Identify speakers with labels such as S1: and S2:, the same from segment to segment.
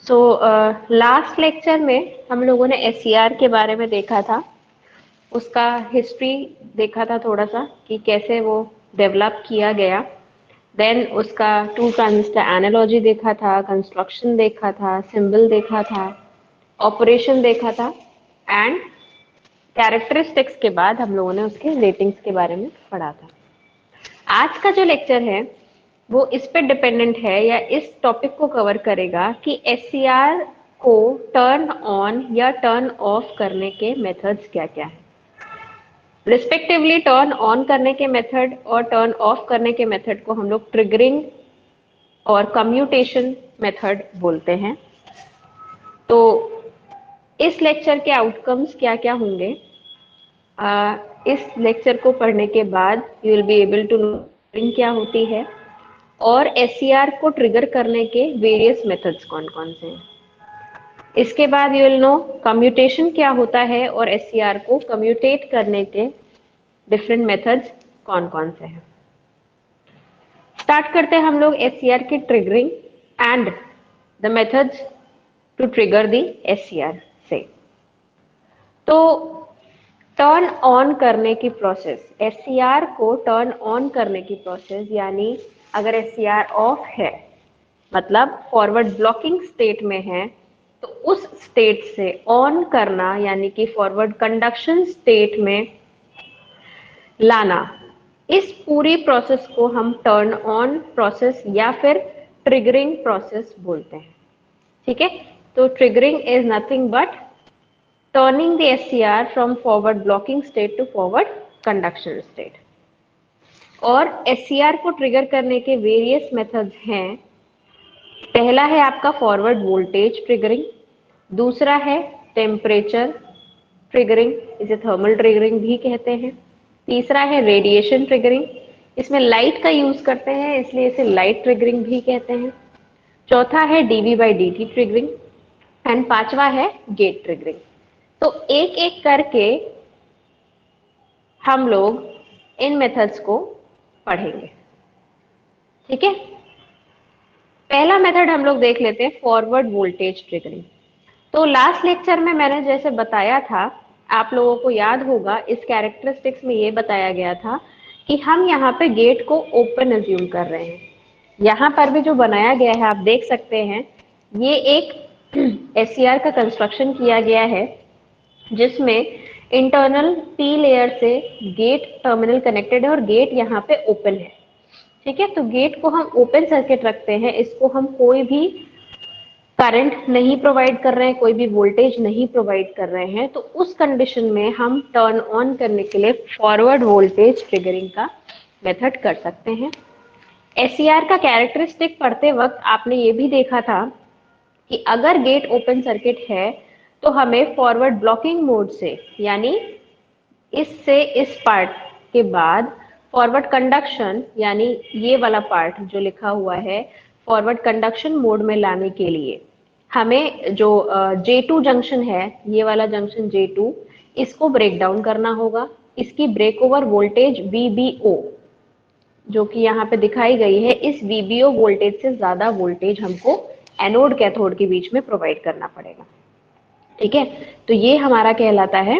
S1: So last lecture में हम लोगों ने एससीआर के बारे में देखा था, उसका हिस्ट्री देखा था थोड़ा सा कि कैसे वो डेवलप किया गया। देन उसका टू ट्रांजिस्टर एनालॉजी देखा था, कंस्ट्रक्शन देखा था, सिंबल देखा था, ऑपरेशन देखा था एंड कैरेक्टरिस्टिक्स के बाद हम लोगों ने उसके रेटिंग्स के बारे में पढ़ा था। आज का जो लेक्चर है वो इस पे डिपेंडेंट है या इस टॉपिक को कवर करेगा कि एससीआर को टर्न ऑन या टर्न ऑफ करने के मेथड्स क्या क्या है। रिस्पेक्टिवली टर्न ऑन करने के मेथड और टर्न ऑफ करने के मेथड को हम लोग ट्रिगरिंग और कम्यूटेशन मेथड बोलते हैं। तो इस लेक्चर के आउटकम्स क्या क्या होंगे, इस लेक्चर को पढ़ने के बाद you will be able to know क्या होती है और एससीआर को ट्रिगर करने के वेरियस मेथड्स कौन कौन से हैं। इसके बाद यू विल नो कम्यूटेशन क्या होता है और एससीआर को कम्यूटेट करने के डिफरेंट मेथड्स कौन कौन से हैं। स्टार्ट करते हैं हम लोग एससीआर की triggering and the methods to trigger the SCR से। तो टर्न ऑन करने की प्रोसेस, एससीआर को टर्न ऑन करने की प्रोसेस, यानी अगर एससीआर ऑफ है मतलब फॉरवर्ड ब्लॉकिंग स्टेट में है तो उस स्टेट से ऑन करना यानी कि फॉरवर्ड कंडक्शन स्टेट में लाना, इस पूरी प्रोसेस को हम टर्न ऑन प्रोसेस या फिर ट्रिगरिंग प्रोसेस बोलते हैं। ठीक है, तो triggering is nothing but turning the SCR from forward blocking state to forward conduction state। और SCR को ट्रिगर करने के वेरियस मेथड्स हैं। पहला है आपका फॉरवर्ड वोल्टेज ट्रिगरिंग, दूसरा है टेम्परेचर ट्रिगरिंग, इसे थर्मल ट्रिगरिंग भी कहते हैं, तीसरा है रेडिएशन ट्रिगरिंग, इसमें लाइट का यूज करते हैं इसलिए इसे लाइट ट्रिगरिंग भी कहते हैं, चौथा है dV/dt ट्रिगरिंग एंड पांचवा है गेट ट्रिगरिंग। तो एक एक करके हम लोग इन मेथड्स को पढ़ेंगे। ठीक है, पहला मेथड हम लोग देख लेते हैं फॉरवर्ड वोल्टेज ट्रिगरिंग। तो लास्ट लेक्चर में मैंने जैसे बताया था, आप लोगों को याद होगा इस कैरेक्टरिस्टिक्स में ये बताया गया था कि हम यहाँ पे गेट को ओपन अज्यूम कर रहे हैं। यहाँ पर भी जो बनाया गया है आप देख सकते हैं, ये एक एससीआर का कंस्ट्रक्शन किया गया है जिसमें इंटरनल पी लेयर से गेट टर्मिनल कनेक्टेड है और गेट यहाँ पे ओपन है। ठीक है, तो गेट को हम ओपन सर्किट रखते हैं, इसको हम कोई भी करंट नहीं प्रोवाइड कर रहे हैं, कोई भी वोल्टेज नहीं प्रोवाइड कर रहे हैं, तो उस कंडीशन में हम टर्न ऑन करने के लिए फॉरवर्ड वोल्टेज ट्रिगरिंग का मेथड कर सकते हैं। एससीआर का कैरेक्टरिस्टिक पढ़ते वक्त आपने ये भी देखा था कि अगर गेट ओपन सर्किट है तो हमें फॉरवर्ड ब्लॉकिंग मोड से यानी इससे इस पार्ट के बाद फॉरवर्ड कंडक्शन यानी ये वाला पार्ट जो लिखा हुआ है फॉरवर्ड कंडक्शन मोड में लाने के लिए हमें जो J2 जंक्शन है, ये वाला जंक्शन J2, इसको ब्रेक डाउन करना होगा। इसकी ब्रेक ओवर वोल्टेज VBO जो कि यहाँ पे दिखाई गई है, इस VBO वोल्टेज से ज्यादा वोल्टेज हमको एनोड कैथोड के बीच में प्रोवाइड करना पड़ेगा। ठीक है, तो ये हमारा कहलाता है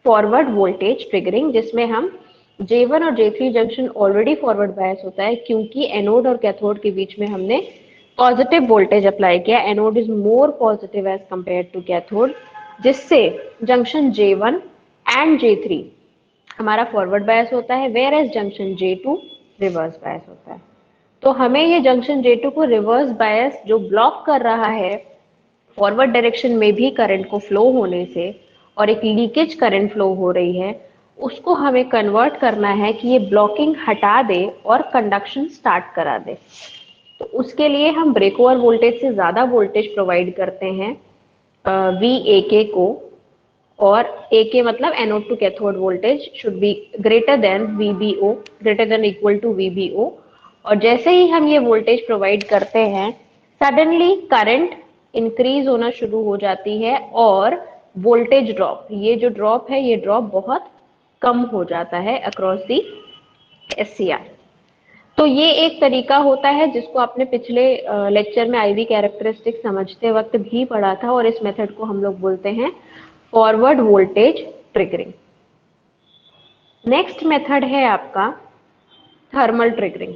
S1: फॉरवर्ड वोल्टेज ट्रिगरिंग, जिसमें हम J1 और J3 junction already forward bias होता है क्योंकि एनोड और कैथोड के बीच में हमने पॉजिटिव वोल्टेज अप्लाई किया। Anode is more positive as compare to cathode, जिससे जंक्शन J1 एंड J3 हमारा फॉरवर्ड बायस होता है, whereas junction J2 reverse bias होता है। तो हमें ये जंक्शन J2 को रिवर्स बायस जो ब्लॉक कर रहा है फॉरवर्ड डायरेक्शन में भी करंट को फ्लो होने से और एक लीकेज करंट फ्लो हो रही है, उसको हमें कन्वर्ट करना है कि ये ब्लॉकिंग हटा दे और कंडक्शन स्टार्ट करा दे। तो उसके लिए हम ब्रेक ओवर वोल्टेज से ज़्यादा वोल्टेज प्रोवाइड करते हैं VAK को, और AK मतलब anode to cathode voltage should be greater than VBO, greater than equal to VBO। और जैसे ही हम ये वोल्टेज प्रोवाइड करते हैं सडनली करंट इंक्रीज होना शुरू हो जाती है और वोल्टेज ड्रॉप, ये जो ड्रॉप है ये ड्रॉप बहुत कम हो जाता है अक्रॉस दी SCR। तो ये एक तरीका होता है जिसको आपने पिछले लेक्चर में आईवी कैरेक्टरिस्टिक समझते वक्त भी पढ़ा था, और इस मेथड को हम लोग बोलते हैं forward voltage triggering. Next method है आपका थर्मल ट्रिगरिंग।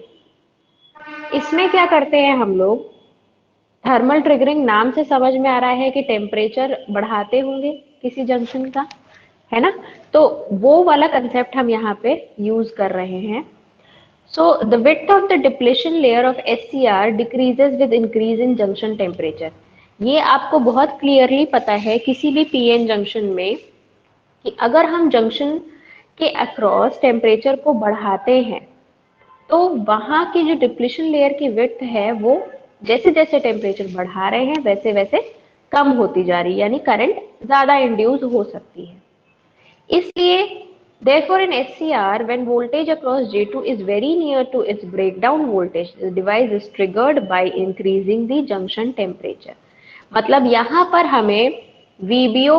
S1: इसमें क्या करते हैं हम लोग, थर्मल ट्रिगरिंग नाम से समझ में आ रहा है कि टेम्परेचर बढ़ाते होंगे किसी जंक्शन का, है ना, तो वो वाला कंसेप्ट हम यहाँ पे यूज कर रहे हैं। So the width of the depletion layer of SCR decreases with increase in junction temperature। ये आपको बहुत क्लियरली पता है किसी भी पीएन जंक्शन में कि अगर हम जंक्शन के अक्रॉस टेम्परेचर को बढ़ाते हैं तो वहां की जो डिप्लीशन लेयर की विड्थ है वो जैसे जैसे टेम्परेचर बढ़ा रहे हैं वैसे वैसे कम होती जा रही है, यानी करंट ज्यादा इंड्यूस हो सकती है। इसलिए therefore in SCR when voltage across J2 is very near to its breakdown voltage, the device is triggered by increasing the junction temperature। मतलब यहाँ पर हमें VBO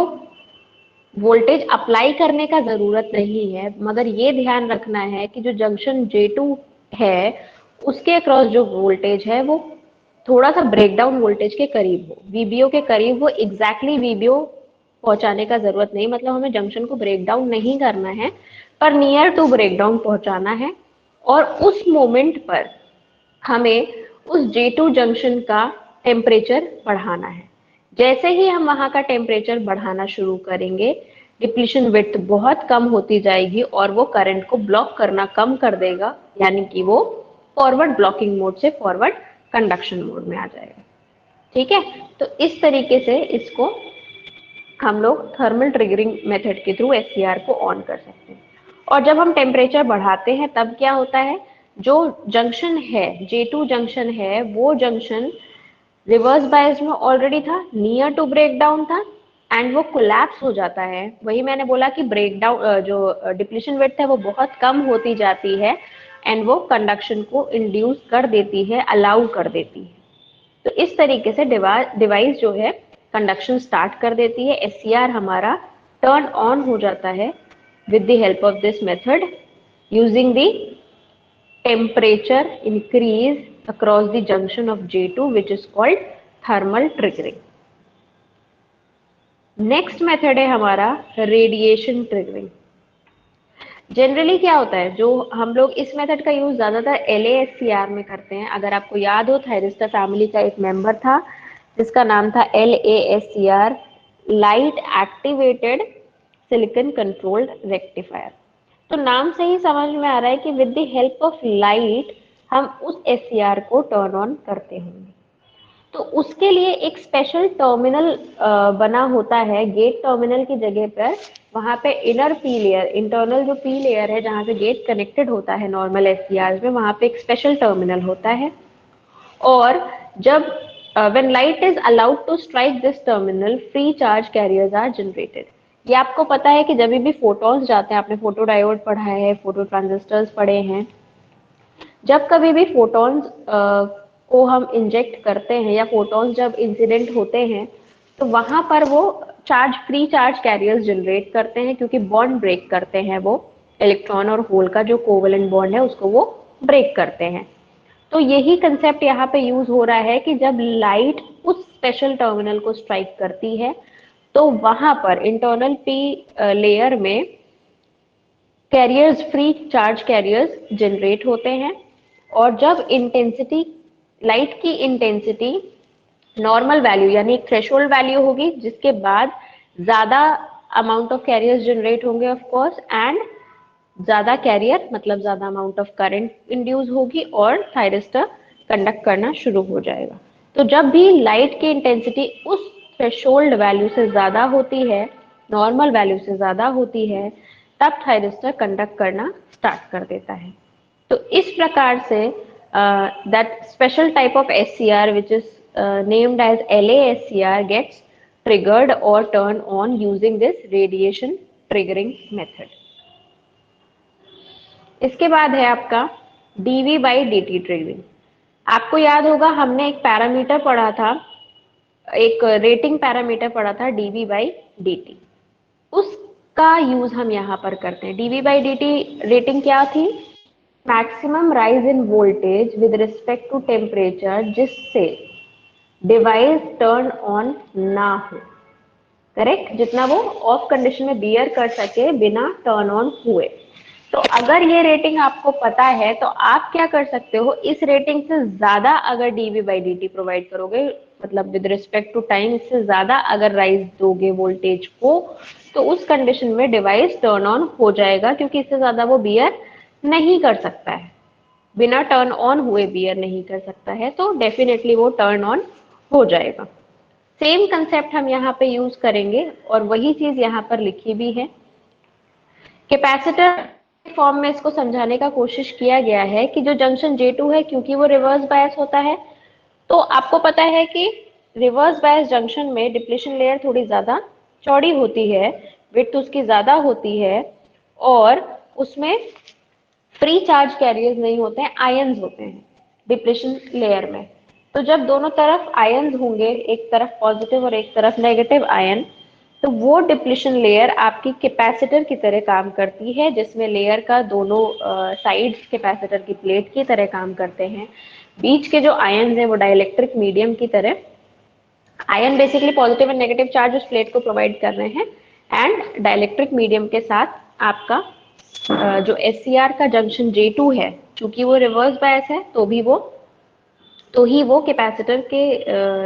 S1: वोल्टेज अप्लाई करने का जरूरत नहीं है, मगर ये ध्यान रखना है कि जो जंक्शन J2 है उसके अक्रॉस जो वोल्टेज है वो थोड़ा सा ब्रेकडाउन वोल्टेज के करीब हो, VBO के करीब हो। एग्जैक्टली VBO पहुंचाने का जरूरत नहीं, मतलब हमें जंक्शन को ब्रेक डाउन नहीं करना है, पर नियर टू ब्रेक डाउन पहुंचाना है। और उस मोमेंट पर हमें उस J2 जंक्शन का टेम्परेचर बढ़ाना है। जैसे ही हम वहां का टेम्परेचर बढ़ाना शुरू करेंगे, डिप्लीशन विड्थ बहुत कम होती जाएगी और वो करंट को ब्लॉक करना कम कर देगा, यानी कि वो फॉरवर्ड ब्लॉकिंग मोड से फॉरवर्ड कंडक्शन मोड में आ जाएगा। ठीक है, तो इस तरीके से इसको हम लोग थर्मल ट्रिगरिंग मेथड के थ्रू एससीआर को ऑन कर सकते हैं। और जब हम टेम्परेचर बढ़ाते हैं तब क्या होता है, जो जंक्शन है J2 जंक्शन है वो जंक्शन रिवर्स बायस में ऑलरेडी था, नियर टू ब्रेक डाउन था, एंड वो कोलैप्स हो जाता है। वही मैंने बोला कि ब्रेक डाउन जो डिप्लीशन विड्थ है वो बहुत कम होती जाती है एंड वो कंडक्शन को इंड्यूस कर देती है, अलाउ कर देती है। तो इस तरीके से डिवाइस जो है कंडक्शन स्टार्ट कर देती है, एससीआर हमारा टर्न ऑन हो जाता है with the help of this method using the temperature increase across the junction of J2 which is called thermal triggering। Next method है हमारा रेडिएशन ट्रिगरिंग। जनरली क्या होता है, जो हम लोग इस मेथड का यूज ज्यादातर LASCR में करते हैं। अगर आपको याद हो, थायरिस्टर फैमिली का एक मेंबर था जिसका नाम था LASCR, light activated silicon controlled rectifier. तो नाम से ही समझ में आ रहा है कि with the help of light हम उस एससीआर को टर्न ऑन करते होंगे। तो उसके लिए एक स्पेशल टर्मिनल बना होता है गेट टर्मिनल की जगह पर। वहां पे इनर पी लेयर, इंटरनल जो पी लेयर है जहां से गेट कनेक्टेड होता है नॉर्मल एससीआर में, वहां पे एक स्पेशल टर्मिनल होता है। और जब when light is allowed to strike this terminal, free charge carriers are generated। ये आपको पता है कि जब भी फोटॉन्स जाते हैं, आपने फोटो डायोड पढ़ा है, फोटो ट्रांजिस्टर्स पढ़े हैं, जब कभी भी फोटॉन्स को हम इंजेक्ट करते हैं या फोटॉन्स जब इंसिडेंट होते हैं तो वहां पर वो charge, free charge carriers generate करते हैं, क्योंकि बॉन्ड ब्रेक करते हैं, वो इलेक्ट्रॉन और होल का जो कोवेलेंट बॉन्ड है उसको वो ब्रेक करते हैं। तो यही कंसेप्ट यहाँ पे यूज हो रहा है कि जब लाइट उस स्पेशल टर्मिनल को स्ट्राइक करती है तो वहां पर इंटरनल पी लेयर में carriers, free charge carriers generate होते हैं। और जब इंटेंसिटी, लाइट की इंटेंसिटी नॉर्मल वैल्यू यानी एक थ्रेशोल्ड वैल्यू होगी जिसके बाद ज्यादा अमाउंट ऑफ कैरियर्स जनरेट होंगे ऑफ कोर्स, एंड ज्यादा कैरियर मतलब ज्यादा अमाउंट ऑफ करंट इंड्यूस होगी और थायरिस्टर कंडक्ट करना शुरू हो जाएगा। तो जब भी लाइट की इंटेंसिटी उस थ्रेशोल्ड वैल्यू से ज्यादा होती है, नॉर्मल वैल्यू से ज्यादा होती है, तब थायरिस्टर कंडक्ट करना स्टार्ट कर देता है। तो इस प्रकार say that special type of SCR which is named as LASCR gets triggered or turned on using this radiation triggering method। इसके बाद है आपका dV/dt ट्रिगरिंग। आपको याद होगा हमने एक पैरामीटर पढ़ा था, एक रेटिंग पैरामीटर पढ़ा था dV/dt, उसका यूज हम यहाँ पर करते हैं। dV/dt रेटिंग क्या थी, maximum rise in voltage with respect to temperature जिससे डिवाइस टर्न ऑन ना हो। करेक्ट, जितना वो ऑफ कंडीशन में बियर कर सके बिना टर्न ऑन हुए। तो अगर ये रेटिंग आपको पता है तो आप क्या कर सकते हो, इस रेटिंग से ज्यादा अगर d v by D t provide करोगे, मतलब विद रिस्पेक्ट टू टाइम इससे ज्यादा अगर राइज दोगे वोल्टेज को, तो उस कंडीशन में डिवाइस टर्न ऑन हो जाएगा, क्योंकि इससे ज्यादा वो बियर नहीं कर सकता है, बिना टर्न ऑन हुए बियर नहीं कर सकता है, तो डेफिनेटली वो टर्न ऑन हो जाएगा। सेम कंसेप्ट हम यहाँ पे यूज करेंगे और वही चीज यहाँ पर लिखी भी है। कैपेसिटर फॉर्म में इसको समझाने का कोशिश किया गया है कि जो जंक्शन J2 है, क्योंकि वो रिवर्स बायस होता है, तो आपको पता है कि रिवर्स बायस जंक्शन में डिप्लीशन लेयर थोड़ी ज्यादा चौड़ी होती है, विड्थ उसकी ज्यादा होती है, और उसमें फ्री चार्ज कैरियर्स नहीं होते हैं, आयंस होते हैं डिप्लीशन लेयर में। तो जब दोनों तरफ आयंस होंगे, एक तरफ पॉजिटिव और एक तरफ नेगेटिव आयन, तो वो डिप्लीशन लेयर आपकी कैपेसिटर की तरह काम करती है, जिसमें लेयर का दोनों साइड्स कैपेसिटर की प्लेट की तरह काम करते हैं। बीच के जो आयंस हैं वो डाइलेक्ट्रिक मीडियम की तरह, ion basically positive and negative charge उस प्लेट को प्रोवाइड कर रहे हैं, एंड डाइलेक्ट्रिक मीडियम के साथ आपका जो SCR का जंक्शन J2 है, चूंकि वो रिवर्स बायस है तो ही वो कैपेसिटर के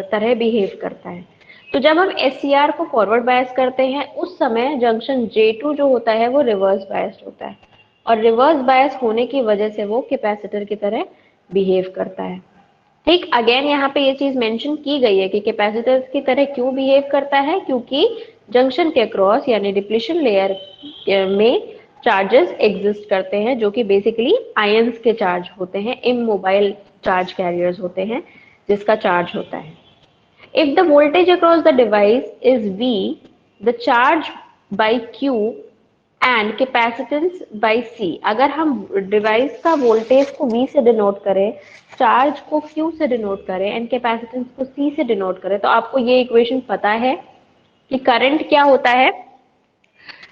S1: तरह बिहेव करता है। तो जब हम SCR को फॉरवर्ड बायस करते हैं उस समय जंक्शन J2 जो होता है वो रिवर्स बायस्ड होता है, और रिवर्स बायस होने की वजह से वो कैपेसिटर की तरह बिहेव करता है। ठीक, अगेन यहाँ पे ये चीज मेंशन की गई है कि कैपेसिटर की तरह क्यों बिहेव करता है, क्योंकि जंक्शन के क्रॉस यानी डिप्लीशन लेयर में चार्जेस एग्जिस्ट करते हैं, जो कि बेसिकली आयंस के चार्ज होते हैं, इमोबाइल चार्ज कैरियर्स होते हैं जिसका चार्ज होता है। If the voltage across the device is V, the charge by Q and capacitance by C, अगर हम डिवाइस का वोल्टेज को V से डिनोट करें, चार्ज को Q से डिनोट करें एंड कैपेसिटेंस को C से डिनोट करें, तो आपको ये इक्वेशन पता है कि करंट क्या होता है,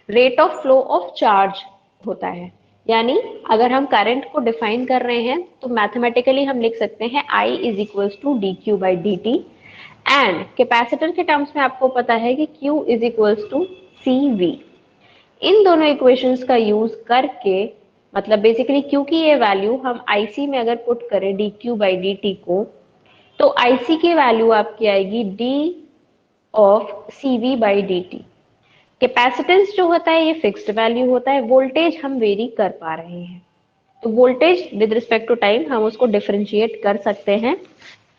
S1: rate of flow of charge होता है। यानी अगर हम करंट को डिफाइन कर रहे हैं तो मैथमेटिकली हम लिख सकते हैं I is equals to D Q by D T, and capacitor के टर्म्स में आपको पता है कि Q is equals to C V. इन दोनों इक्वेशंस का यूज करके, मतलब बेसिकली Q की ये वैल्यू हम IC में अगर पुट करें d Q by D t को, तो IC की वैल्यू आपकी आएगी D of c v by D t. Capacitance जो होता है ये फिक्स्ड वैल्यू होता है, वोल्टेज हम वेरी कर पा रहे हैं, तो voltage with respect to time हम उसको डिफरेंशिएट कर सकते हैं,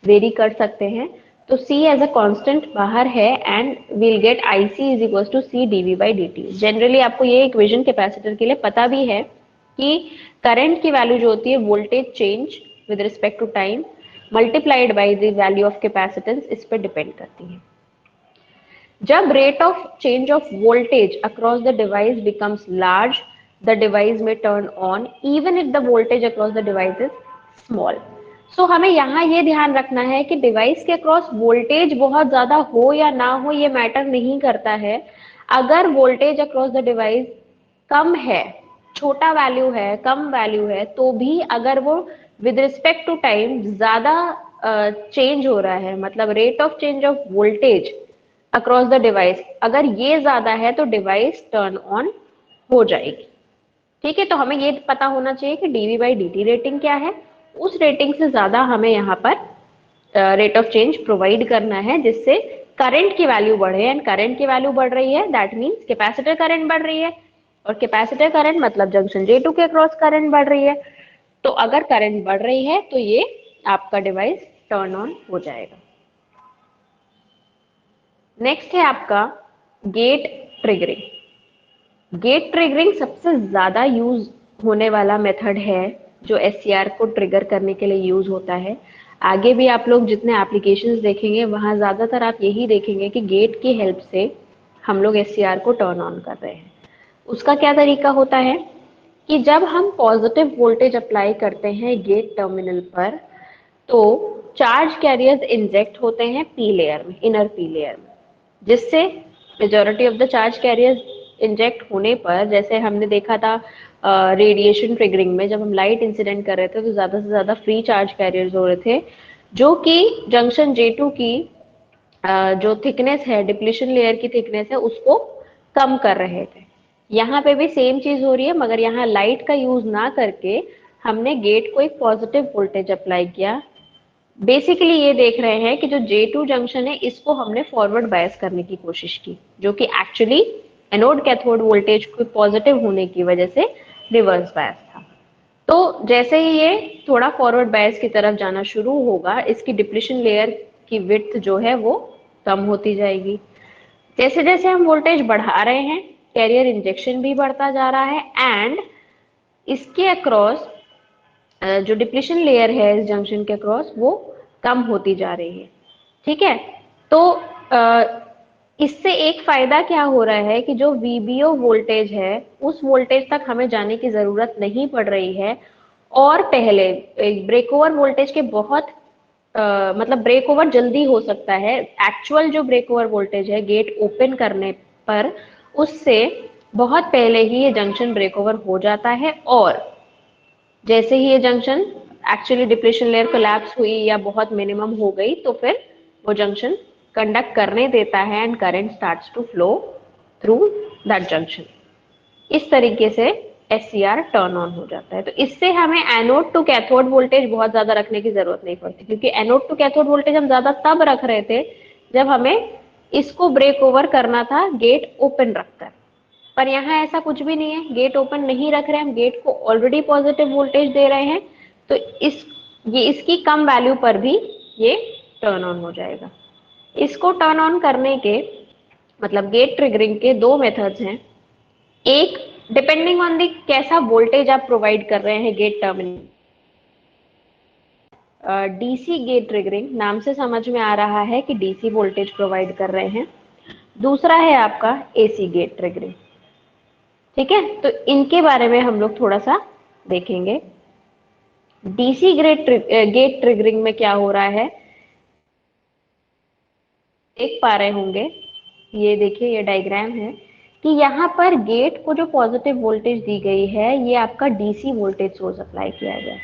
S1: वेरी कर सकते हैं। तो C एज अ कांस्टेंट बाहर है and will get IC is equal to C dV by dt। Generally आपको ये इक्वेशन कैपेसिटर के लिए पता भी है कि करंट की वैल्यू जो होती है voltage change with respect to time multiplied by the value of capacitance इस पर डिपेंड करती है। जब rate of change of voltage across the device becomes large, the device may turn on even if the voltage across the device is small. So हमें यहाँ ये ध्यान रखना है कि डिवाइस के अक्रॉस वोल्टेज बहुत ज्यादा हो या ना हो ये मैटर नहीं करता है। अगर वोल्टेज अक्रॉस द डिवाइस कम है, छोटा वैल्यू है, कम वैल्यू है, तो भी अगर वो विद रिस्पेक्ट टू टाइम ज्यादा चेंज हो रहा है, मतलब rate of change of voltage across the device अगर ये ज्यादा है तो डिवाइस टर्न ऑन हो जाएगी। ठीक है, तो हमें ये पता होना चाहिए कि d v by D t rating क्या है, उस रेटिंग से ज्यादा हमें यहाँ पर रेट ऑफ चेंज प्रोवाइड करना है जिससे करंट की वैल्यू बढ़े, एंड करंट की वैल्यू बढ़ रही है दैट मीन्स कैपेसिटर करंट बढ़ रही है, और कैपेसिटर करंट मतलब जंक्शन J2 के अक्रॉस करंट बढ़ रही है। तो अगर करंट बढ़ रही है तो ये आपका डिवाइस टर्न ऑन हो जाएगा। नेक्स्ट है आपका गेट ट्रिगरिंग। गेट ट्रिगरिंग सबसे ज्यादा यूज होने वाला मेथड है जो SCR को ट्रिगर करने के लिए यूज होता है। आगे भी आप लोग जितने एप्लीकेशंस देखेंगे वहां ज्यादातर आप यही देखेंगे कि गेट की हेल्प से हम लोग SCR को टर्न ऑन कर रहे हैं। उसका क्या तरीका होता है कि जब हम पॉजिटिव वोल्टेज अप्लाई करते हैं गेट टर्मिनल पर, तो चार्ज कैरियर्स इंजेक्ट होते हैं पी लेयर में, इनर पी लेयर में, जिससे majority of the charge carriers inject होने पर, जैसे हमने देखा था रेडिएशन ट्रिगरिंग में जब हम लाइट इंसिडेंट कर रहे थे तो ज्यादा से ज्यादा फ्री चार्ज कैरियर्स हो रहे थे, जो कि जंक्शन J2 की जो थिकनेस है, डिप्लीशन लेयर की थिकनेस है, उसको कम कर रहे थे। यहाँ पे भी सेम चीज हो रही है, मगर यहाँ लाइट का यूज ना करके हमने गेट को एक पॉजिटिव वोल्टेज अप्लाई किया। बेसिकली ये देख रहे हैं कि जो J2 जंक्शन है इसको हमने फॉरवर्ड बायस करने की कोशिश की, जो कि एक्चुअली एनोड कैथोड वोल्टेज को पॉजिटिव होने की वजह से रिवर्स बायस था। तो जैसे ही ये थोड़ा फॉरवर्ड बायस की तरफ जाना शुरू होगा, इसकी डिप्लीशन लेयर की विड्थ जो है वो कम होती जाएगी। जैसे जैसे हम वोल्टेज बढ़ा रहे हैं, कैरियर इंजेक्शन भी बढ़ता जा रहा है एंड इसके अक्रॉस जो डिप्लीशन लेयर है इस जंक्शन के अक्रॉस वो कम होती जा रही है। ठीक है, तो इससे एक फायदा क्या हो रहा है कि जो VBO वोल्टेज है उस वोल्टेज तक हमें जाने की जरूरत नहीं पड़ रही है, और पहले ब्रेक ओवर वोल्टेज के बहुत मतलब ब्रेक ओवर जल्दी हो सकता है। एक्चुअल जो ब्रेक ओवर वोल्टेज है गेट ओपन करने पर, उससे बहुत पहले ही ये जंक्शन ब्रेक ओवर हो जाता है, और जैसे ही ये junction actually depletion layer collapse हुई या बहुत मिनिमम हो गई तो फिर वो जंक्शन कंडक्ट करने देता है and current starts to flow through that junction. इस तरीके से SCR टर्न ऑन हो जाता है। तो इससे हमें एनोड टू कैथोड वोल्टेज बहुत ज्यादा रखने की जरूरत नहीं पड़ती, क्योंकि एनोड टू कैथोड वोल्टेज हम ज्यादा तब रख रहे थे जब हमें इसको ब्रेक ओवर करना था गेट ओपन रखकर। पर यहाँ ऐसा कुछ भी नहीं है, गेट ओपन नहीं रख रहे, हम गेट को ऑलरेडी पॉजिटिव वोल्टेज दे रहे हैं, तो ये इसकी कम वैल्यू पर भी ये टर्न ऑन हो जाएगा। इसको टर्न ऑन करने के मतलब गेट ट्रिगरिंग के दो मेथड्स हैं। एक, डिपेंडिंग ऑन दी कैसा वोल्टेज आप प्रोवाइड कर रहे हैं gate terminal, DC gate triggering नाम से समझ में आ रहा है कि DC वोल्टेज प्रोवाइड कर रहे हैं। दूसरा है आपका AC गेट ट्रिगरिंग। ठीक है, तो इनके बारे में हम लोग थोड़ा सा देखेंगे। DC गेट ट्रिगरिंग में क्या हो रहा है, देख पा रहे होंगे, ये देखिए ये डायग्राम है कि यहाँ पर गेट को जो पॉजिटिव वोल्टेज दी गई है ये आपका DC वोल्टेज सोर्स अप्लाई किया गया।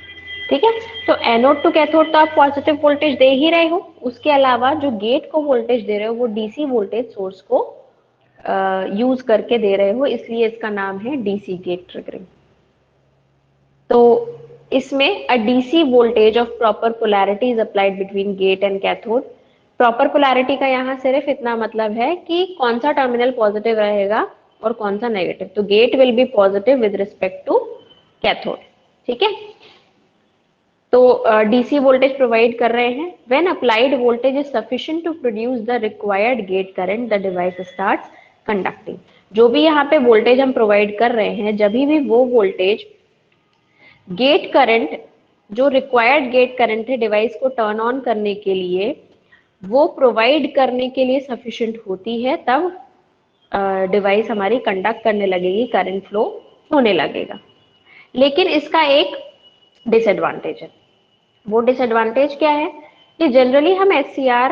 S1: ठीक है, तो एनोड टू कैथोड तो आप पॉजिटिव वोल्टेज दे ही रहे हो, उसके अलावा जो गेट को वोल्टेज दे रहे हो वो DC वोल्टेज सोर्स को यूज करके दे रहे हो, इसलिए इसका नाम है DC गेट ट्रिगरिंग। तो इसमें a DC voltage of proper polarity is applied between gate and cathode. Proper polarity का यहाँ सिर्फ इतना मतलब है कि कौन सा टर्मिनल पॉजिटिव रहेगा और कौन सा नेगेटिव। तो gate will be positive with respect to cathode. ठीक है, तो DC वोल्टेज प्रोवाइड कर रहे हैं। When applied voltage is sufficient to produce the required gate current, the device starts conducting. जो भी यहाँ पे वोल्टेज हम प्रोवाइड कर रहे हैं, जब भी वो वोल्टेज गेट करंट, जो रिक्वायर्ड गेट करंट है डिवाइस को टर्न ऑन करने के लिए, वो प्रोवाइड करने के लिए सफिशिएंट होती है, तब डिवाइस हमारी कंडक्ट करने लगेगी, करंट फ्लो होने लगेगा। लेकिन इसका एक डिसएडवांटेज है। वो डिसएडवांटेज क्या है कि जनरली हम SCR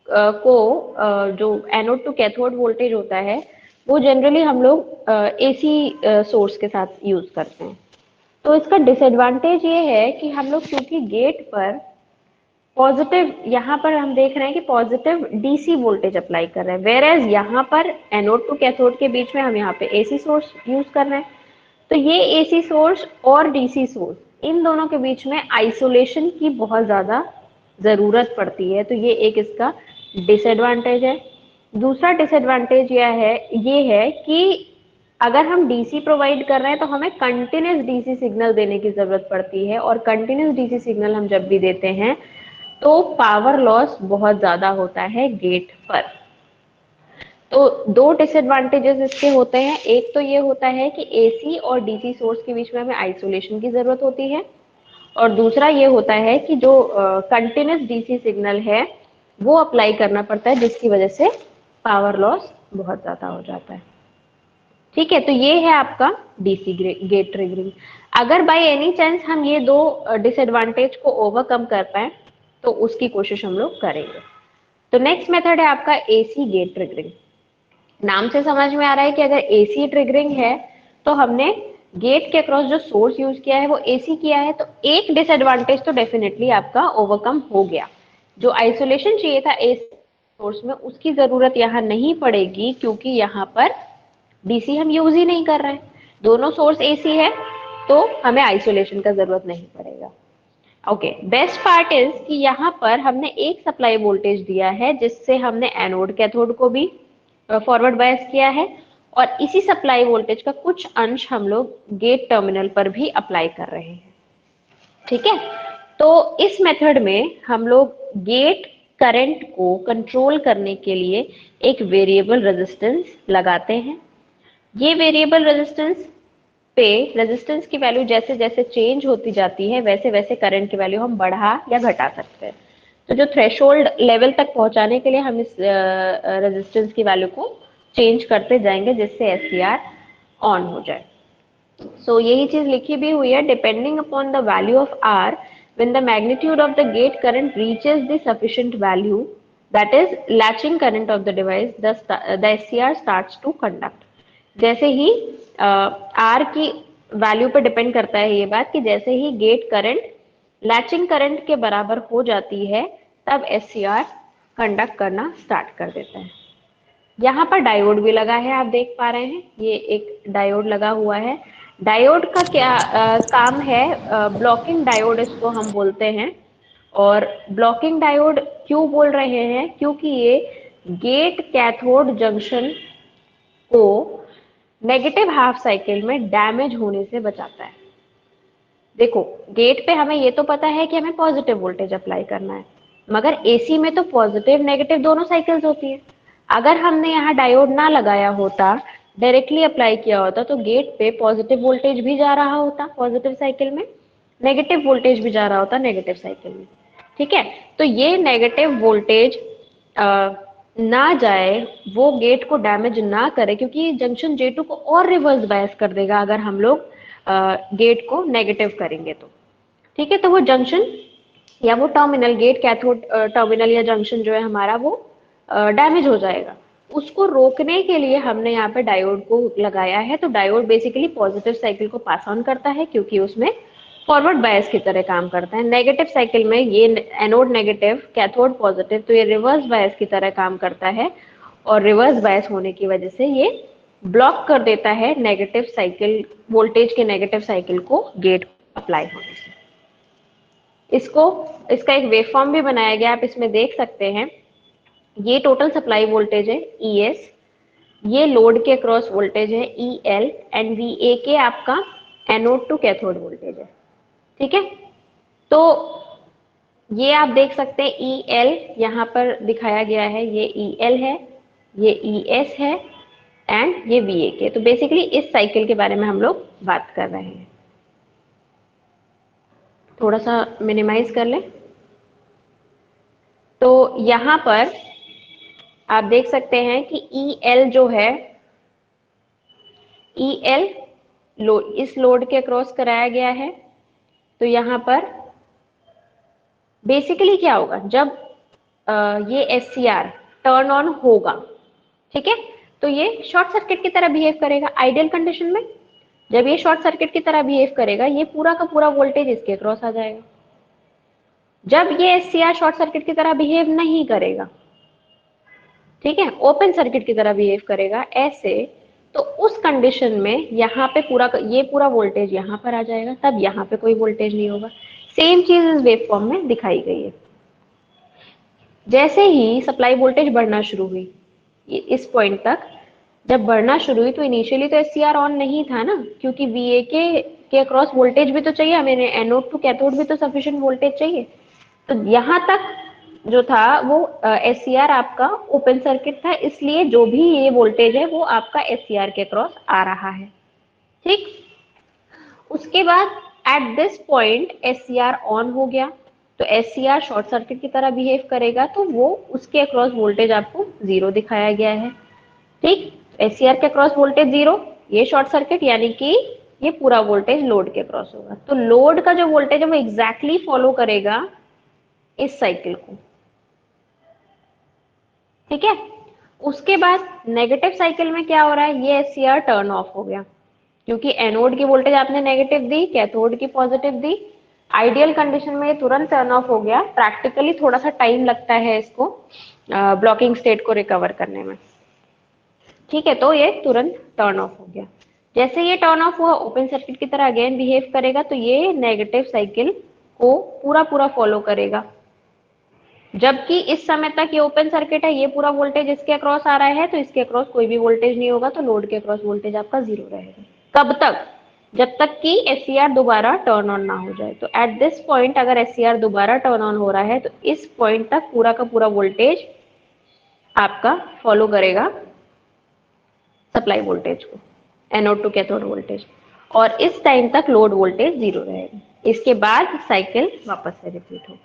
S1: को जो एनोड टू कैथोड वोल्टेज होता है वो जनरली हम लोग AC सोर्स के साथ यूज करते हैं। तो इसका डिसएडवांटेज ये है कि हम लोग क्योंकि गेट पर पॉजिटिव, यहाँ पर हम देख रहे हैं कि पॉजिटिव DC वोल्टेज अप्लाई कर रहे हैं, वेयर एज यहाँ पर एनोड टू कैथोड के बीच में हम यहाँ पे AC सोर्स यूज कर रहे हैं। तो ये AC सोर्स और DC सोर्स, इन दोनों के बीच में आइसोलेशन की बहुत ज्यादा जरूरत पड़ती है, तो ये एक इसका डिसएडवांटेज है। दूसरा डिसएडवांटेज ये है कि अगर हम DC प्रोवाइड कर रहे हैं तो हमें कंटिन्यूस DC सिग्नल देने की जरूरत पड़ती है, और कंटिन्यूस DC सिग्नल हम जब भी देते हैं तो पावर लॉस बहुत ज्यादा होता है गेट पर। तो दो डिसएडवांटेजेस इसके होते हैं। एक तो ये होता है कि AC और DC सोर्स के बीच में हमें आइसोलेशन की जरूरत होती है, और दूसरा ये होता है कि जो कंटिन्यूस DC सिग्नल है वो अप्लाई करना पड़ता है, जिसकी वजह से पावर लॉस बहुत ज्यादा हो जाता है। ठीक है, तो ये है आपका DC गेट ट्रिगरिंग। अगर बाय एनी चांस हम ये दो डिसएडवांटेज को ओवरकम कर पाए तो उसकी कोशिश हम लोग करेंगे। तो नेक्स्ट मेथड है आपका AC गेट ट्रिगरिंग। नाम से समझ में आ रहा है कि अगर AC ट्रिगरिंग है तो हमने गेट के अक्रॉस जो सोर्स यूज किया है वो एसी किया है, तो एक डिसएडवांटेज तो डेफिनेटली आपका ओवरकम हो गया। जो आइसोलेशन चाहिए था एसी सोर्स में उसकी जरूरत यहाँ नहीं पड़ेगी, क्योंकि यहाँ पर डीसी हम यूज ही नहीं कर रहे हैं, दोनों सोर्स एसी है, तो हमें आइसोलेशन का जरूरत नहीं पड़ेगा। ओके, बेस्ट पार्ट इज कि यहाँ पर हमने एक सप्लाई वोल्टेज दिया है जिससे हमने एनोड कैथोड को भी फॉरवर्ड बायस किया है, और इसी सप्लाई वोल्टेज का कुछ अंश हम लोग गेट टर्मिनल पर भी अप्लाई कर रहे हैं। ठीक है, तो इस मेथड में हम लोग गेट करंट को कंट्रोल करने के लिए एक वेरिएबल रेजिस्टेंस लगाते हैं। ये वेरिएबल रेजिस्टेंस पे रेजिस्टेंस की वैल्यू जैसे जैसे चेंज होती जाती है वैसे वैसे करंट की वैल्यू हम बढ़ा या घटा सकते हैं। तो जो थ्रेशोल्ड लेवल तक पहुंचाने के लिए हम इस रेजिस्टेंस की वैल्यू को चेंज करते जाएंगे जिससे एससीआर ऑन हो जाए। सो यही चीज लिखी भी हुई है, depending upon the value of R when the magnitude of the gate current reaches the sufficient value, that is latching current of the device, the SCR starts to conduct। जैसे ही are की वैल्यू पे depend करता है ये बात कि जैसे ही gate current latching current के बराबर हो जाती है तब एससीआर कंडक्ट करना स्टार्ट कर देता है। यहाँ पर डायोड भी लगा है, आप देख पा रहे हैं, ये एक डायोड लगा हुआ है। डायोड का क्या काम है, ब्लॉकिंग डायोड इसको हम बोलते हैं। और ब्लॉकिंग डायोड क्यों बोल रहे हैं, क्योंकि ये गेट कैथोड जंक्शन को नेगेटिव हाफ साइकिल में डैमेज होने से बचाता है। देखो, गेट पे हमें ये तो पता है कि हमें पॉजिटिव वोल्टेज अप्लाई करना है, मगर एसी में तो पॉजिटिव नेगेटिव दोनों साइकिल्स होती है। अगर हमने यहाँ डायोड ना लगाया होता, डायरेक्टली अप्लाई किया होता, तो गेट पे पॉजिटिव वोल्टेज भी जा रहा होता पॉजिटिव साइकिल में, नेगेटिव वोल्टेज भी जा रहा होता नेगेटिव साइकिल में। ठीक है, तो ये नेगेटिव वोल्टेज ना जाए, वो गेट को डैमेज ना करे, क्योंकि जंक्शन J2 को और रिवर्स बायस कर देगा अगर हम लोग गेट को नेगेटिव करेंगे तो। ठीक है, तो वो जंक्शन या वो टर्मिनल, गेट कैथोड टर्मिनल या जंक्शन जो है हमारा वो डैमेज हो जाएगा। उसको रोकने के लिए हमने यहाँ पे डायोड को लगाया है। तो डायोड बेसिकली पॉजिटिव साइकिल को पास ऑन करता है, क्योंकि उसमें फॉरवर्ड बायस की तरह काम करता है। नेगेटिव साइकिल में ये एनोड नेगेटिव कैथोड पॉजिटिव, तो ये रिवर्स बायस की तरह काम करता है, और रिवर्स बायस होने की वजह से ये ब्लॉक कर देता है नेगेटिव साइकिल वोल्टेज के नेगेटिव साइकिल को गेट अप्लाई होने से। इसको इसका एक वेवफॉर्म भी बनाया गया, आप इसमें देख सकते हैं। ये टोटल सप्लाई वोल्टेज है ES, ये लोड के क्रॉस वोल्टेज है EL, एंड VA आपका एनोड टू कैथोड वोल्टेज है। ठीक है, तो ये आप देख सकते हैं EL यहाँ पर दिखाया गया है, ये EL है, ये ES है, एंड ये VA। तो बेसिकली इस साइकिल के बारे में हम लोग बात कर रहे हैं। थोड़ा सा मिनिमाइज कर लें, तो यहाँ पर आप देख सकते हैं कि EL जो है, EL इस लोड के क्रॉस कराया गया है। तो यहाँ पर बेसिकली क्या होगा, जब ये SCR टर्न ऑन होगा, ठीक है, तो ये शॉर्ट सर्किट की तरह बिहेव करेगा। आइडियल कंडीशन में जब ये शॉर्ट सर्किट की तरह बिहेव करेगा, ये पूरा का पूरा वोल्टेज इसके क्रॉस आ जाएगा। जब ये SCR शॉर्ट सर्किट की तरह बिहेव नहीं करेगा, ठीक है, ओपन सर्किट की तरह बिहेव करेगा ऐसे, तो उस कंडीशन में यहाँ पे ये पूरा वोल्टेज यहाँ पर आ जाएगा, तब यहाँ पे कोई वोल्टेज नहीं होगा। सेम चीज इस वेवफॉर्म में दिखाई गई है। जैसे ही सप्लाई वोल्टेज बढ़ना शुरू हुई इस पॉइंट तक, जब बढ़ना शुरू हुई, तो इनिशियली तो SCR ऑन नहीं था ना, क्योंकि VA के अक्रॉस वोल्टेज भी तो चाहिए हमें, एनोड टू कैथोड भी तो सफिशिएंट वोल्टेज चाहिए। तो यहाँ तक जो था वो SCR आपका ओपन सर्किट था, इसलिए जो भी ये वोल्टेज है वो आपका SCR के क्रॉस आ रहा है। ठीक, उसके बाद at this point SCR on हो गया, तो SCR शॉर्ट सर्किट की तरह बिहेव करेगा, तो वो उसके अक्रॉस वोल्टेज आपको 0 दिखाया गया है। ठीक, SCR के अक्रॉस वोल्टेज 0, ये शॉर्ट सर्किट, यानी कि ये पूरा वोल्टेज लोड के अक्रॉस होगा। तो लोड का जो वोल्टेज है वो एग्जैक्टली फॉलो करेगा इस साइकिल को। ठीक है, उसके बाद नेगेटिव साइकिल में क्या हो रहा है, ये SCR टर्न ऑफ हो गया, क्योंकि एनोड की वोल्टेज आपने नेगेटिव दी, कैथोड की पॉजिटिव दी। आइडियल कंडीशन में ये तुरंत टर्न ऑफ हो गया, प्रैक्टिकली थोड़ा सा टाइम लगता है इसको ब्लॉकिंग स्टेट को रिकवर करने में। ठीक है, तो ये तुरंत टर्न ऑफ हो गया। जैसे ये टर्न ऑफ हुआ, ओपन सर्किट की तरह अगेन बिहेव करेगा, तो ये नेगेटिव साइकिल को पूरा पूरा फॉलो करेगा। जबकि इस समय तक ये ओपन सर्किट है, ये पूरा वोल्टेज इसके अक्रॉस आ रहा है, तो इसके अक्रॉस कोई भी वोल्टेज नहीं होगा, तो लोड के अक्रॉस वोल्टेज आपका 0 रहेगा। कब तक? जब तक कि एससीआर दोबारा टर्न ऑन ना हो जाए। तो एट दिस पॉइंट अगर एससीआर दोबारा टर्न ऑन हो रहा है, तो इस पॉइंट तक पूरा का पूरा वोल्टेज आपका फॉलो करेगा सप्लाई वोल्टेज को, एनोड टू कैथोड वोल्टेज, और इस टाइम तक लोड वोल्टेज 0 रहेगा। इसके बाद साइकिल वापस से रिपीट होगी।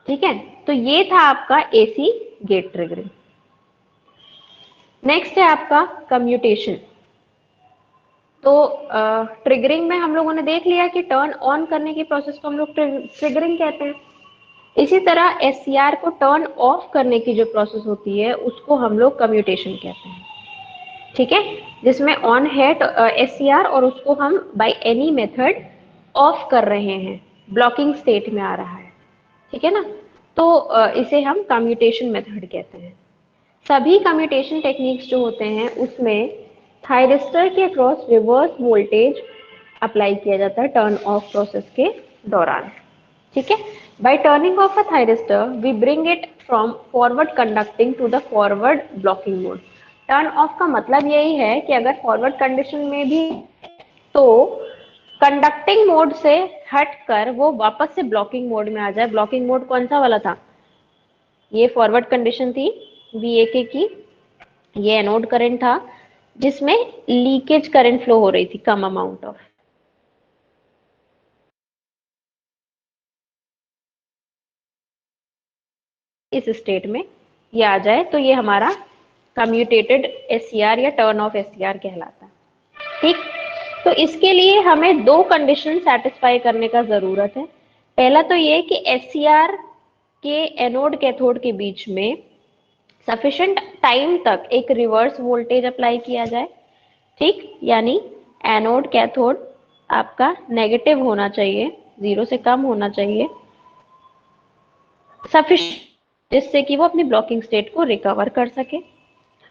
S1: ठीक है, तो ये था आपका एसी गेट ट्रिगरिंग। नेक्स्ट है आपका कम्यूटेशन। तो ट्रिगरिंग में हम लोगों ने देख लिया कि टर्न ऑन करने की प्रोसेस को हम लोग ट्रिगरिंग कहते हैं। इसी तरह एससीआर को टर्न ऑफ करने की जो प्रोसेस होती है उसको हम लोग कम्यूटेशन कहते हैं। ठीक है, जिसमें ऑन है एससीआर और उसको हम बाय एनी मेथड ऑफ कर रहे हैं, ब्लॉकिंग स्टेट में आ रहा है। ठीक है ना, तो इसे हम कम्यूटेशन मेथड कहते हैं। सभी कम्यूटेशन टेक्निक्स जो होते हैं उसमें थायरिस्टर के अक्रॉस रिवर्स वोल्टेज अप्लाई किया जाता है टर्न ऑफ प्रोसेस के दौरान। ठीक है, by turning off a thyristor we bring it from forward conducting to the forward blocking mode. Turn off का मतलब यही है कि अगर फॉरवर्ड कंडीशन में भी तो कंडक्टिंग मोड से हटकर वो वापस से ब्लॉकिंग मोड में आ जाए। ब्लॉकिंग मोड कौन सा वाला था? ये फॉरवर्ड कंडीशन थी वीएके की, ये एनोड करंट था जिसमें लीकेज करंट फ्लो हो रही थी कम अमाउंट ऑफ। इस स्टेट में ये आ जाए तो ये हमारा कम्यूटेटेड एससीआर या टर्न ऑफ एससीआर कहलाता है। ठीक, तो इसके लिए हमें दो कंडीशन सेटिस्फाई करने का जरूरत है। पहला तो ये कि एससीआर के एनोड कैथोड के बीच में सफिशिएंट टाइम तक एक रिवर्स वोल्टेज अप्लाई किया जाए। ठीक, यानी एनोड कैथोड आपका नेगेटिव होना चाहिए, 0 से कम होना चाहिए सफिशिएंट, जिससे कि वो अपनी ब्लॉकिंग स्टेट को रिकवर कर सके।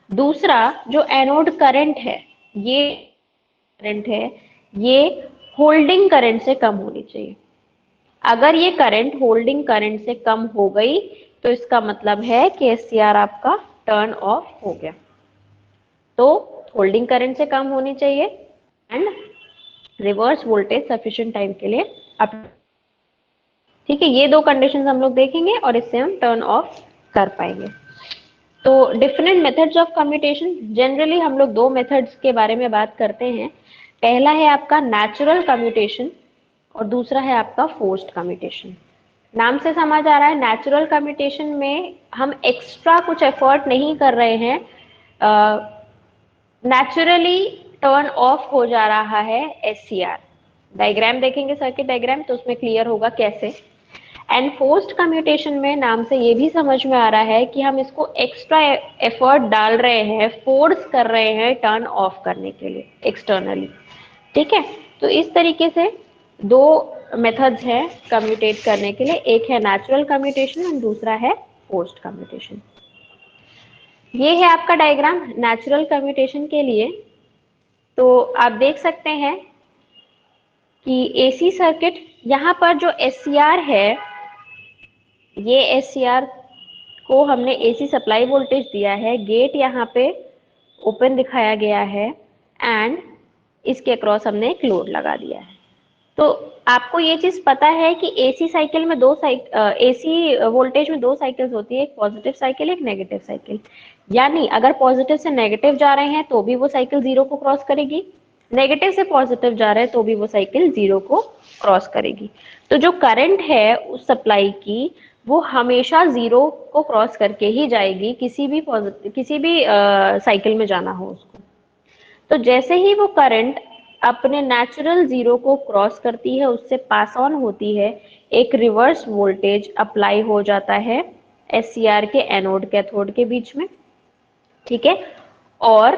S1: दूसरा, जो एनोड करंट है, ये होल्डिंग करंट से कम होनी चाहिए। अगर ये करंट होल्डिंग करंट से कम हो गई तो इसका मतलब है कि एससीआर आपका टर्न ऑफ हो गया। तो होल्डिंग करंट से कम होनी चाहिए and reverse voltage sufficient time के लिए अप। ठीक है, ये दो कंडीशंस हम लोग देखेंगे और इससे हम टर्न ऑफ कर पाएंगे। तो different methods of commutation, generally हम लोग दो मेथड्स के बारे में बात करते हैं। पहला है आपका नेचुरल कम्यूटेशन और दूसरा है आपका फोर्स्ड कम्यूटेशन। नाम से समझ आ रहा है, नेचुरल कम्यूटेशन में हम एक्स्ट्रा कुछ एफर्ट नहीं कर रहे हैं, नेचुरली टर्न ऑफ हो जा रहा है एससीआर। डायग्राम देखेंगे, सर्किट डायग्राम, तो उसमें क्लियर होगा कैसे। एंड फोर्स्ड कम्यूटेशन में नाम से ये भी समझ में आ रहा है कि हम इसको एक्स्ट्रा एफर्ट डाल रहे हैं, फोर्स कर रहे हैं टर्न ऑफ करने के लिए एक्सटर्नली। ठीक है, तो इस तरीके से दो मेथड्स हैं कम्यूटेट करने के लिए, एक है नेचुरल कम्यूटेशन और दूसरा है फोर्स्ड कम्यूटेशन। ये है आपका डायग्राम नेचुरल कम्यूटेशन के लिए। तो आप देख सकते हैं कि एसी सर्किट, यहाँ पर जो एससीआर है, ये एससीआर को हमने एसी सप्लाई वोल्टेज दिया है, गेट यहाँ पे ओपन दिखाया गया है एंड इसके अक्रॉस हमने एक लोड लगा दिया है। तो आपको ये चीज पता है कि एसी साइकिल में एसी वोल्टेज में दो साइकिल्स होती है, एक पॉजिटिव साइकिल एक नेगेटिव साइकिल। यानी अगर पॉजिटिव से नेगेटिव जा रहे हैं तो भी वो साइकिल 0 को क्रॉस करेगी, नेगेटिव से पॉजिटिव जा रहे हैं तो भी वो साइकिल 0 को क्रॉस करेगी। तो जो करंट है उस सप्लाई की, वो हमेशा 0 को क्रॉस करके ही जाएगी, किसी भी साइकिल में जाना हो उसको। तो जैसे ही वो करंट अपने नेचुरल 0 को क्रॉस करती है, उससे पास ऑन होती है, एक रिवर्स वोल्टेज अप्लाई हो जाता है एससीआर के एनोड कैथोड के बीच में। ठीक है, और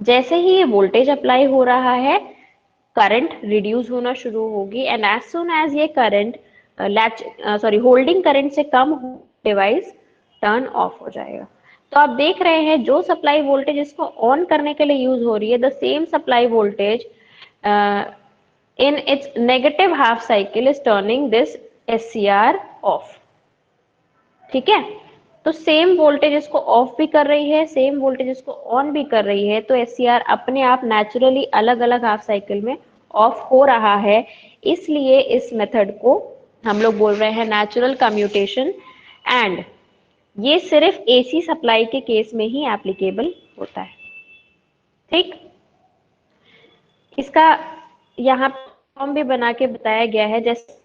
S1: जैसे ही ये वोल्टेज अप्लाई हो रहा है, करंट रिड्यूस होना शुरू होगी, एंड एज सुन एज ये करंट होल्डिंग करंट से कम हो, डिवाइस टर्न ऑफ हो जाएगा। तो आप देख रहे हैं जो सप्लाई वोल्टेज इसको ऑन करने के लिए यूज हो रही है, the same supply voltage in its negative half cycle is turning this SCR off। ठीक है, तो सेम वोल्टेज इसको ऑफ भी कर रही है, सेम वोल्टेज इसको ऑन भी कर रही है, तो SCR अपने आप नेचुरली अलग अलग हाफ साइकिल में ऑफ हो रहा है। इसलिए इस मेथड को हम लोग बोल रहे हैं नेचुरल कम्यूटेशन, एंड ये सिर्फ AC सप्लाई के केस में ही एप्लीकेबल होता है। ठीक, इसका यहाँ फॉर्म भी बना के बताया गया है, जैसे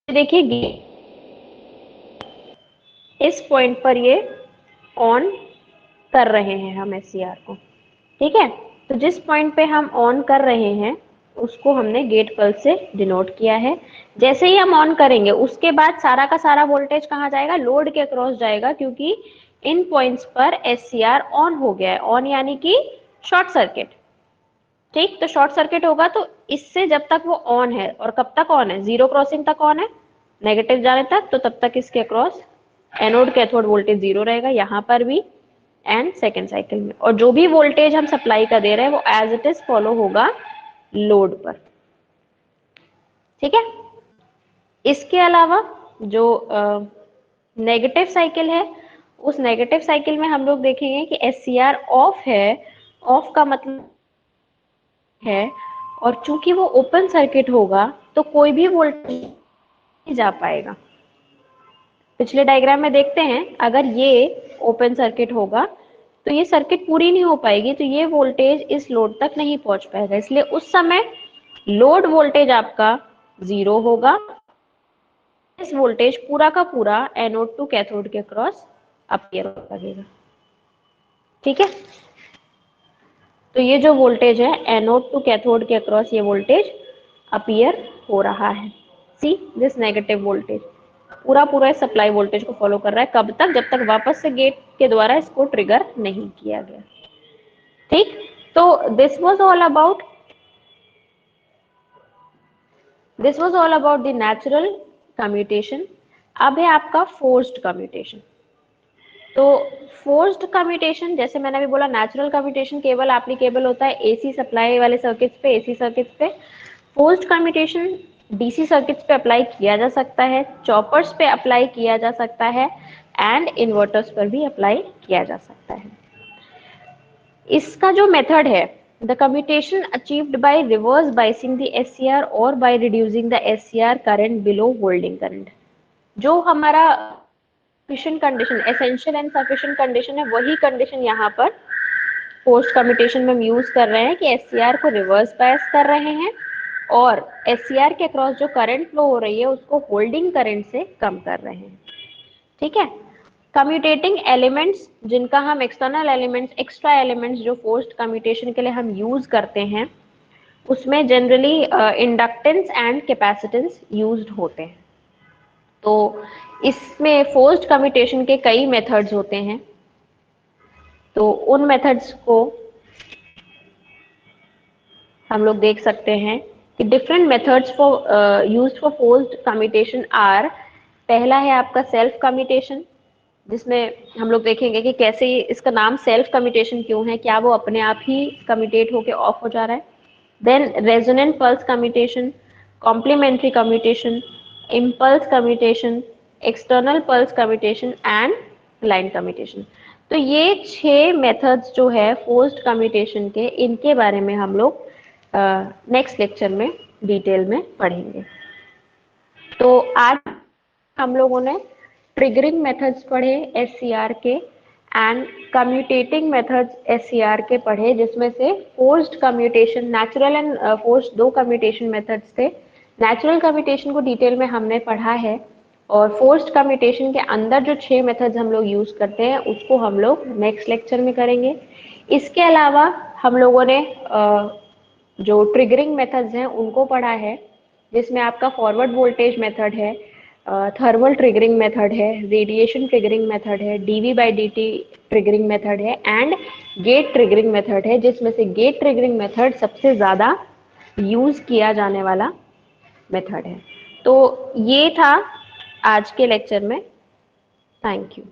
S1: देखिए इस पॉइंट पर ये ऑन कर रहे हैं हम SCR को। ठीक है, तो जिस पॉइंट पे हम ऑन कर रहे हैं उसको हमने गेट पल्स से डिनोट किया है। जैसे ही हम ऑन करेंगे उसके बाद सारा का सारा वोल्टेज कहाँ जाएगा, लोड के अक्रॉस जाएगा, क्योंकि इन पॉइंट्स पर SCR ऑन हो गया है। ऑन यानी कि शॉर्ट सर्किट। ठीक, तो शॉर्ट सर्किट होगा तो इससे जब तक वो ऑन है, और कब तक ऑन है, जीरो क्रॉसिंग तक ऑन है, नेगेटिव जाने तक, तो तब तक इसके across anode cathode voltage zero रहेगा, यहाँ पर भी एंड सेकेंड साइकिल में। और जो भी वोल्टेज हम सप्लाई का दे रहे हैं वो एज इट इज फॉलो होगा लोड पर। ठीक है, इसके अलावा जो नेगेटिव साइकिल है, उस नेगेटिव साइकिल में हम लोग देखेंगे कि SCR ऑफ है। ऑफ का मतलब है, और चूंकि वो ओपन सर्किट होगा तो कोई भी वोल्टेज नहीं जा पाएगा। पिछले डायग्राम में देखते हैं, अगर ये ओपन सर्किट होगा तो ये सर्किट पूरी नहीं हो पाएगी, तो ये वोल्टेज इस लोड तक नहीं पहुंच पाएगा। इसलिए उस समय लोड वोल्टेज आपका जीरो होगा। इस वोल्टेज पूरा का पूरा एनोड टू कैथोड के क्रॉस अपीयर लगेगा। ठीक है, तो ये जो वोल्टेज है एनोड टू कैथोड के अक्रॉस ये वोल्टेज अपीयर हो रहा है। सी दिस नेगेटिव वोल्टेज पूरा पूरा इस सप्लाई वोल्टेज को फॉलो कर रहा है। कब तक, जब तक वापस से गेट के द्वारा इसको ट्रिगर नहीं किया गया। ठीक, तो this was all about the natural commutation. अब है आपका फोर्स्ड कम्यूटेशन। तो फोर्स्ड कम्यूटेशन, जैसे मैंने अभी बोला, नेचुरल कम्यूटेशन केवल एप्लीकेबल होता है AC सप्लाई वाले सर्किट्स पे, AC सर्किट्स पे। फोर्स्ड कम्यूटेशन DC सर्किट्स पे अप्लाई किया जा सकता है, चॉपर्स पे अप्लाई किया जा सकता है, एंड इन्वर्टर्स पर भी अप्लाई किया जा सकता है। इसका जो मेथड है, the commutation achieved by reverse biasing the SCR और by reducing the SCR current below holding current. जो हमारा sufficient condition, essential and sufficient condition है, वही कंडीशन यहाँ पर पोस्ट कम्यूटेशन में हम यूज कर रहे हैं कि SCR को रिवर्स बायस कर रहे हैं और SCR के अक्रॉस जो करंट फ्लो हो रही है उसको होल्डिंग करंट से कम कर रहे हैं। ठीक है, कम्यूटेटिंग एलिमेंट्स जिनका हम एक्सटर्नल एलिमेंट्स, एक्स्ट्रा एलिमेंट्स जो फोर्स्ड कम्यूटेशन के लिए हम यूज करते हैं, उसमें generally inductance and capacitance used होते हैं। तो इसमें फोर्स्ड कम्यूटेशन के कई मेथड्स होते हैं, तो उन मेथड्स को हम लोग देख सकते हैं कि different methods for used for forced commutation are. पहला है आपका सेल्फ कम्यूटेशन, जिसमें हम लोग देखेंगे कि कैसे इसका नाम सेल्फ कम्यूटेशन क्यों है, क्या वो अपने आप ही कम्यूटेट होके ऑफ हो जा रहा है। Then resonant pulse commutation, complementary commutation, impulse commutation, external pulse commutation and line commutation. तो ये 6 मेथड्स जो है फोर्स्ड कम्यूटेशन के, इनके बारे में हम लोग नेक्स्ट लेक्चर में डिटेल में पढ़ेंगे। तो आज हम लोगों ने ट्रिगरिंग मेथड्स पढ़े SCR के, एंड कम्यूटेटिंग मेथड्स SCR के पढ़े, जिसमें से forced commutation, natural and forced, 2 commutation methods थे। नेचुरल कम्यूटेशन को डिटेल में हमने पढ़ा है, और फोर्स्ड कम्यूटेशन के अंदर जो 6 मेथड्स हम लोग यूज करते हैं उसको हम लोग नेक्स्ट लेक्चर में करेंगे। इसके अलावा हम लोगों ने जो ट्रिगरिंग मेथड्स हैं उनको पढ़ा है, जिसमें आपका फॉरवर्ड वोल्टेज मेथड है, थर्मल ट्रिगरिंग मेथड है, रेडिएशन ट्रिगरिंग मेथड है, d v by d t triggering method है एंड गेट ट्रिगरिंग मेथड है, जिसमें से गेट ट्रिगरिंग मेथड सबसे ज़्यादा यूज किया जाने वाला मेथड है। तो ये था आज के लेक्चर में। Thank you.